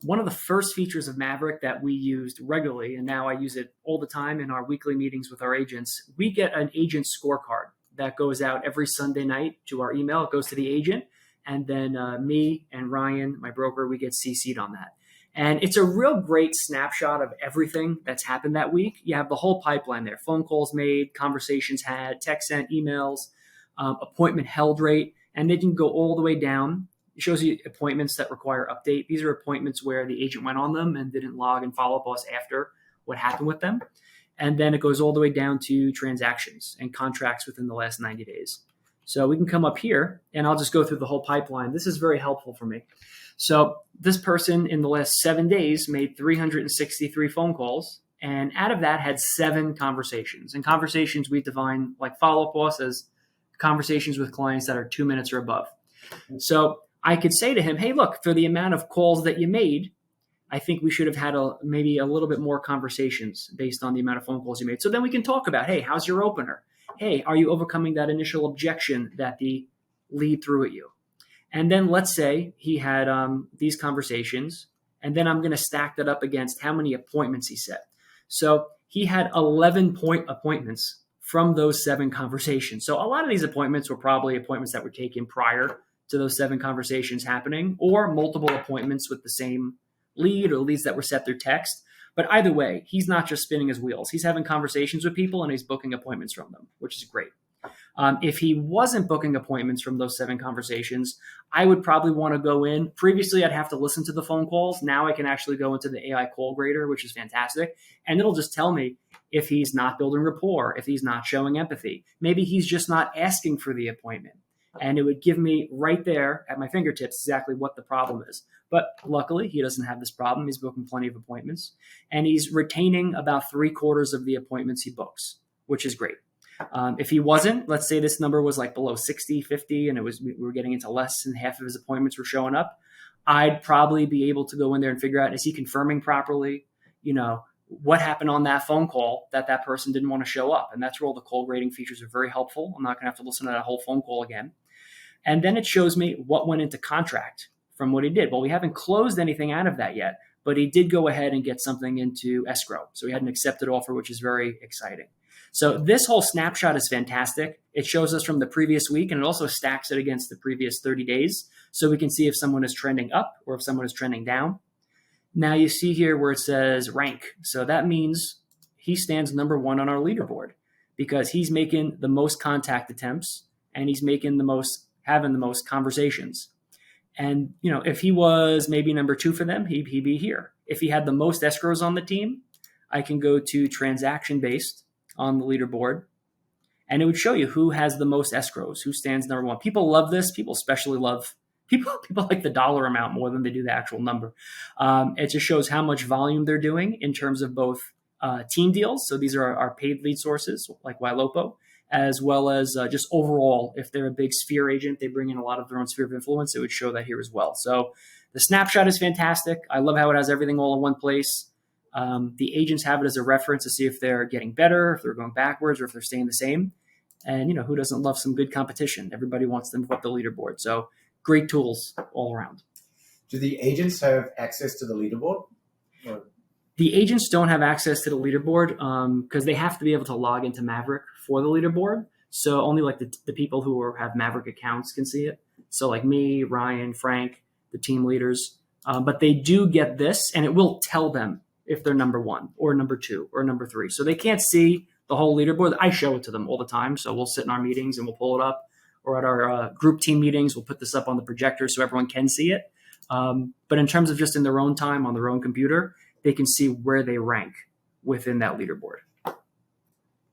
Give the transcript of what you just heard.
one of the first features of Maverick that we used regularly, and now I use it all the time in our weekly meetings with our agents, we get an agent scorecard that goes out every Sunday night to our email. It goes to the agent, and then me and Ryan, my broker, we get CC'd on that. And it's a real great snapshot of everything that's happened that week. You have the whole pipeline there: phone calls made, conversations had, text sent, emails, appointment held rate, and they can go all the way down. It shows you appointments that require update. These are appointments where the agent went on them and didn't log and follow up us after what happened with them. And then it goes all the way down to transactions and contracts within the last 90 days. So we can come up here and I'll just go through the whole pipeline. This is very helpful for me. So this person in the last 7 days made 363 phone calls, and out of that had 7 conversations. And conversations we define like follow-up us as conversations with clients that are 2 minutes or above. So I could say to him, hey, look, for the amount of calls that you made, I think we should have had maybe a little bit more conversations based on the amount of phone calls you made. So then we can talk about, hey, how's your opener? Hey, are you overcoming that initial objection that the lead threw at you? And then let's say he had these conversations, and then I'm going to stack that up against how many appointments he set. So he had 11 appointments from those 7 conversations. So a lot of these appointments were probably appointments that were taken prior to those 7 conversations happening, or multiple appointments with the same lead or leads that were set through text. But either way, he's not just spinning his wheels. He's having conversations with people and he's booking appointments from them, which is great. If he wasn't booking appointments from those 7 conversations, I would probably want to go in. Previously, I'd have to listen to the phone calls. Now I can actually go into the AI call grader, which is fantastic. And it'll just tell me if he's not building rapport, if he's not showing empathy. Maybe he's just not asking for the appointment. And it would give me right there at my fingertips exactly what the problem is. But luckily, he doesn't have this problem. He's booking plenty of appointments. And he's retaining about 3/4 of the appointments he books, which is great. If he wasn't, let's say this number was like below 60, 50, and we were getting into less than half of his appointments were showing up, I'd probably be able to go in there and figure out, is he confirming properly? What happened on that phone call that person didn't want to show up? And that's where all the call grading features are very helpful. I'm not going to have to listen to that whole phone call again. And then it shows me what went into contract from what he did. Well, we haven't closed anything out of that yet, but he did go ahead and get something into escrow. So he had an accepted offer, which is very exciting. So this whole snapshot is fantastic. It shows us from the previous week, and it also stacks it against the previous 30 days. So we can see if someone is trending up or if someone is trending down. Now you see here where it says rank. So that means he stands number 1 on our leaderboard because he's making the most contact attempts and he's having the most conversations. And, if he was maybe number 2 for them, he'd be here. If he had the most escrows on the team, I can go to transaction based on the leaderboard, and it would show you who has the most escrows, who stands number 1. People love this. People especially love people like the dollar amount more than they do the actual number. It just shows how much volume they're doing in terms of both team deals. So these are our paid lead sources like Ylopo, as well as just overall, if they're a big sphere agent, they bring in a lot of their own sphere of influence. It would show that here as well. So the snapshot is fantastic. I love how it has everything all in one place. The agents have it as a reference to see if they're getting better, if they're going backwards, or if they're staying the same. And, who doesn't love some good competition? Everybody wants them to up the leaderboard. So great tools all around. Do the agents have access to the leaderboard? Or? The agents don't have access to the leaderboard because they have to be able to log into Maverick for the leaderboard. So only like the people who have Maverick accounts can see it. So like me, Ryan, Frank, the team leaders. But they do get this, and it will tell them if they're number 1 or number 2 or number 3. So they can't see the whole leaderboard. I show it to them all the time. So we'll sit in our meetings and we'll pull it up, or at our group team meetings, we'll put this up on the projector so everyone can see it. But in terms of just in their own time on their own computer, they can see where they rank within that leaderboard.